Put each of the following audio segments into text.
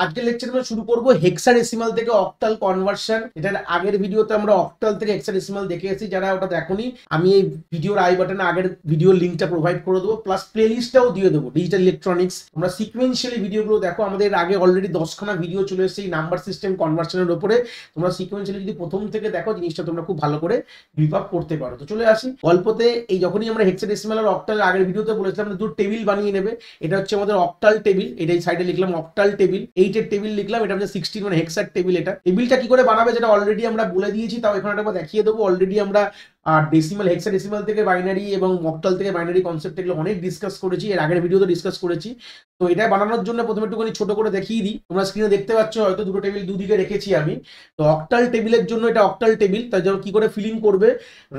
আজকের লেকচার আমরা শুরু করব হেক্সাডেসিমাল থেকে অক্টাল কনভার্সন। এটার আগের ভিডিওতে আমরা অক্টাল থেকে হেক্সাডেসিমাল দেখে এসেছি, যারা ওটা দেখোনি আমি এই ভিডিওর আই বাটনে আগের ভিডিওর লিঙ্কটা প্রোভাইড করে দেবো, প্লাস প্লেলিস্টটাও দিয়ে দেবো। ডিজিটাল ইলেকট্রনিক্স তোমরা সিকোয়েন্সিয়ালি ভিডিওগুলো দেখো, আমাদের আগে অলরেডি 10খানা ভিডিও চলে এসেছে এই নাম্বার সিস্টেম কনভার্সনের উপরে। তোমরা সিকোয়েন্সিয়ালি যদি প্রথম থেকে দেখো জিনিসটা তোমরা খুব ভালো করে গ্রিপ আপ করতে পারো। তো চলে আসি গল্পতে। এই যখনই আমরা হেক্সাডেসিমাল আর অক্টাল আগের ভিডিওতে বলেছিলাম দুটো টেবিল বানিয়ে নেবে। এটা হচ্ছে আমাদের অক্টাল টেবিল, এটা এই সাইডে লিখলাম অক্টাল টেবিল, 8 এর টেবিল লিখলাম, এটা হচ্ছে 16 মানে হেক্সার টেবিল। এটা টেবিলটা কি করে বানাবে যেটা অলরেডি আমরা বলে দিয়েছি, তাও এখানে একবার দেখিয়ে দেবো। অলরেডি আমরা ডেসিমাল হেক্সাডেসিমাল থেকে বাইনারি এবং অক্টাল থেকে বাইনারি কনসেপ্ট এগুলো অনেক ডিসকাস করেছি, এর আগের ভিডিওতে ডিসকাস করেছি। তো এটা বানানোর জন্য প্রথমে একটুখানি ছোট করে দেখিয়ে দিই। তোমরা স্ক্রিনে দেখতে পাচ্ছ হয়তো দুটো টেবিল দুদিকে রেখেছি আমি। তো অক্টাল টেবিলের জন্য এটা অক্টাল টেবিল, তার জন্য কি করে ফিলিং করবে,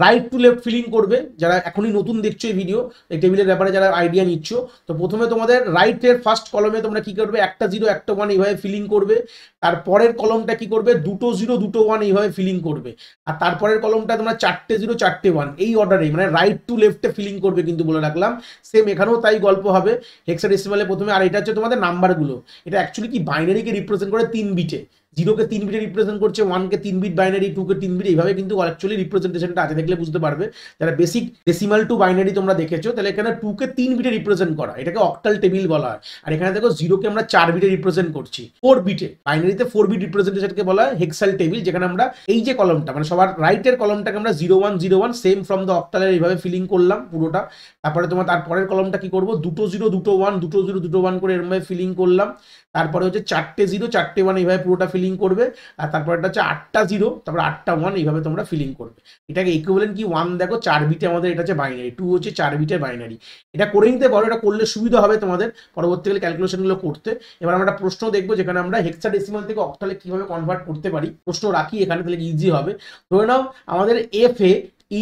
রাইট টু লেফট ফিলিং করবে। যারা এখনই নতুন দেখছো এই ভিডিও, এই টেবিলের ব্যাপারে যারা আইডিয়া নিচ্ছ, তো প্রথমে তোমাদের রাইটের ফার্স্ট কলমে তোমরা কি করবে, একটা 0 একটা 1 এইভাবে ফিলিং করবে। তারপরের কলমটা কি করবে, দুটো 0 দুটো 1 এইভাবে ফিলিং করবে। আর তারপরের কলমটা তোমরা 4টে 0 4টে 1 এই অর্ডারে, মানে রাইট টু লেফটে ফিলিং করবে কিন্তু বলে রাখলাম। সেম এখানেও তাই গল্প হবে হেক্সাডেসিমালে প্রথমে। আর এটা হচ্ছে তোমাদের নাম্বারগুলো, এটা অ্যাকচুয়ালি কি বাইনারিকে রিপ্রেজেন্ট করে 3 বিটে। 0কে 3 বিটে রিপ্রেজেন্ট করছে, 1কে 3 বিট বাইনারি, 2কে 3 বিট, এইভাবে কিন্তু অ্যাকচুয়ালি রিপ্রেজেন্টেশনটা আছে, দেখলে বুঝতে পারবে। যারা বেসিক ডেসিমাল টু বাইনারি তোমরা দেখেছো, তাহলে এখানে 2কে 3 বিটে রিপ্রেজেন্ট করা, এটাকে অক্টাল টেবিল বলা হয়। আর এখানে দেখো 0কে আমরা 4 বিটে রিপ্রেজেন্ট করছি, 4 বিটে। বাইনারিতে 4 বিট রিপ্রেজেন্টেশনকে বলা হয় হেক্সাল টেবিল, যেখানে আমরা এই যে কলমটা মানে সবার রাইটের কলমটাকে আমরা 0101 সেম ফ্রম দ্য অক্টালের এইভাবে ফিলিং করলাম পুরোটা। তারপরে তোমার তারপরের কলমটা কি করবো, দুটো 0 দুটো 1 দুটো 0 দুটো 1 করে এরমভাবে ফিলিং করলাম। তারপরে হচ্ছে 4টে 0 4টে 1 এইভাবে পুরোটা ফিলিং করবে। আর তারপরটা হচ্ছে 8টা 0 তারপর 8টা 1 এইভাবে তোমরা ফিলিং করবে। এটাকে ইকুইভ্যালেন্ট কি 1 দেখো 4 বিটে আমাদের এটা হচ্ছে বাইনারি, 2 হচ্ছে 4 বিটের বাইনারি। এটা করে নিতে পারো, এটা করলে সুবিধা হবে তোমাদের পরবর্তীকালে ক্যালকুলেশনগুলো করতে। এবার আমরা একটা প্রশ্ন দেখবো যেখানে আমরা হেক্সাডেসিমাল থেকে অক্টালে কিভাবে কনভার্ট করতে পারি। প্রশ্ন রাখি এখানে, তাহলে ইজি হবে। ধরে নাও আমাদের এফ এ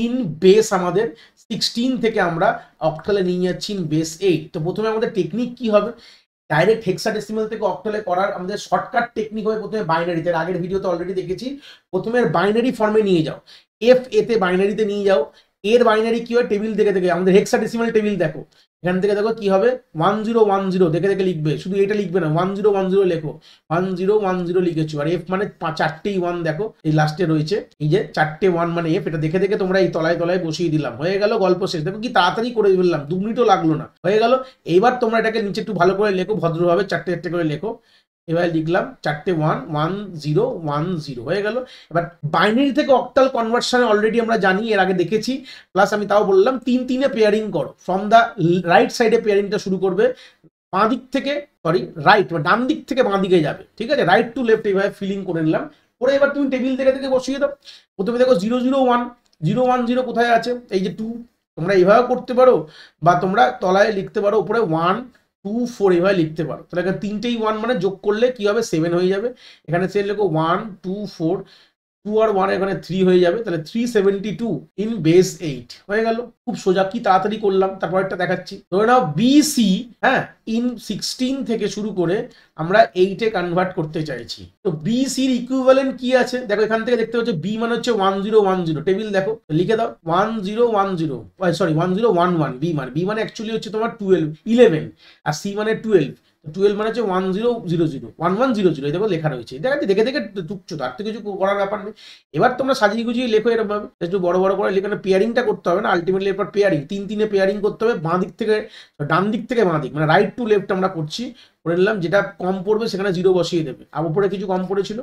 ইন বেস আমাদের 16 থেকে আমরা অক্টালে নিয়ে যাচ্ছি ইন বেস 8। তো প্রথমে আমাদের টেকনিক কি হবে, ডাইরেক্ট হেক্সাডেসিমাল থেকে অক্টালে করার আমাদের শর্টকাট টেকনিক হবে প্রথমে বাইনারিতে। আগের ভিডিওতে অলরেডি দেখেছি, প্রথমে বাইনারি ফর্মে নিয়ে যাও, এফ এতে বাইনারিতে নিয়ে যাও। এর বাইনারি কি হয়, টেবিল দেখে দেখে আমাদের হেক্সাডেসিমাল টেবিল দেখো, এখান থেকে দেখো কি হবে 1010 দেখে দেখে লিখবে, শুধু এটা লিখবে না 1010 লেখো, 1010 লিখেছো। আর এফ মানে 4টেই 1 দেখো এই লাস্টে রয়েছে, এই যে 4টে 1 মানে এফ, এটা দেখে দেখে তোমরা এই তলায় তলায় বসিয়ে দিলাম, হয়ে গেল গল্প শেষ। দেখো কি তাড়াতাড়ি করে ফেললাম, 2 মিনিটও লাগলো না, হয়ে গেল। এইবার তোমরা এটাকে নিচে একটু ভালো করে লেখো, ভদ্রভাবে 4টে 4টে করে লেখো। এবার লিখলাম 4টে 1 1010 হয়ে গেল। এবার বাইনারি থেকে অক্টাল কনভার্সন অলরেডি আমরা জানি, এর আগে দেখেছি। প্লাস আমি তাও বললাম 3-3 পেয়ারিং করো, ফ্রম দ্য রাইট সাইডে পেয়ারিংটা শুরু করবে, বাঁ দিক থেকে রাইট ডান দিক থেকে বাঁ দিকে যাবে, ঠিক আছে, রাইট টু লেফট এইভাবে ফিলিং করে নিলাম। করে এবার তুমি টেবিল থেকে থেকে বসিয়ে দাও। প্রথমে দেখো 001 010 কোথায় আছে, এই যে 2, তোমরা এইভাবে করতে পারো, বা তোমরা তলায় লিখতে পারো উপরে 1 2 4 এইভাবে লিখতে পারো। তাহলে এখানে 3টেই 1 মানে যোগ করলে কি হবে 7 হয়ে যাবে। এখানে সে লেখো 1 2 4, 2 আর 1 এখানে 3 হয়ে যাবে, তাহলে 372 ইন বেস 8 হয়ে গেল। খুব সোজা, কি তাড়াতাড়ি করলাম। তারপরটা দেখাচ্ছি, ধরে নাও বিসি, হ্যাঁ, ইন 16 থেকে শুরু করে আমরা 8-এ কনভার্ট করতে চাইছি। তো বিসির ইকুইভ্যালেন্ট কি আছে দেখো, এখান থেকে দেখতে হচ্ছে বি মানে হচ্ছে 1010, টেবিল দেখো লিখে দাও 1010, সরি 1011। বি মানে অ্যাকচুয়ালি হচ্ছে তোমার 12 11, আর সি মানে 12, 12 মানে হচ্ছে 1000 1100, এই দেখো লেখা রয়েছে। দেখে দেখে টুকছো, তার তো কিছু করার ব্যাপার নেই। এবার তোমরা সাজিয়ে গুজিয়ে লেখো এরকম ভাবে, একটু বড় বড় করে লেখানো। পেয়ারিংটা করতে হবে না আলটিমেটলি, এরপর পেয়ারিং 3-3 পেয়ারিং করতে হবে, বাঁ দিক থেকে ডান দিক থেকে বাঁ দিক, মানে রাইট টু লেফট আমরা করছি। করে নিলাম, যেটা কম পড়বে সেখানে 0 বসিয়ে দেবে। আর উপরে কিছু কম পড়েছিল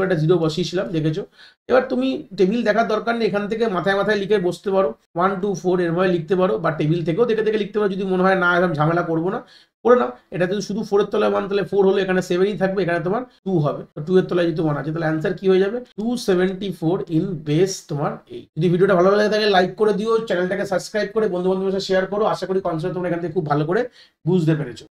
একটা 0 বসিয়েছিলাম, দেখেছো। এবার তুমি টেবিল দেখার দরকার নেই, এখান থেকে মাথায় মাথায় লিখে বসতে পারো, 1 2 4 এরভাবে লিখতে পারো, বা টেবিল থেকেও দেখে দেখে লিখতে পারো যদি মনে হয় না এরকম ঝামেলা করবো না, করে নাও। এটা যদি শুধু 4 এর তলায় 1, তাহলে 4 হলো, এখানে 7ই থাকবে, এখানে তোমার 2 হবে। তো 2 এর তলায় যেহেতু 1 আছে, তাহলে অ্যান্সার কি হয়ে যাবে 274 ইন বেস তোমার 8। যদি ভিডিওটা ভালো লাগে তাহলে লাইক করে দিও, চ্যানেলটাকে সাবস্ক্রাইব করে বন্ধু বান্ধবের সাথে শেয়ার করো। আশা করি কনসেপ্ট তোমরা এখান থেকে খুব ভালো করে বুঝতে পেরেছো।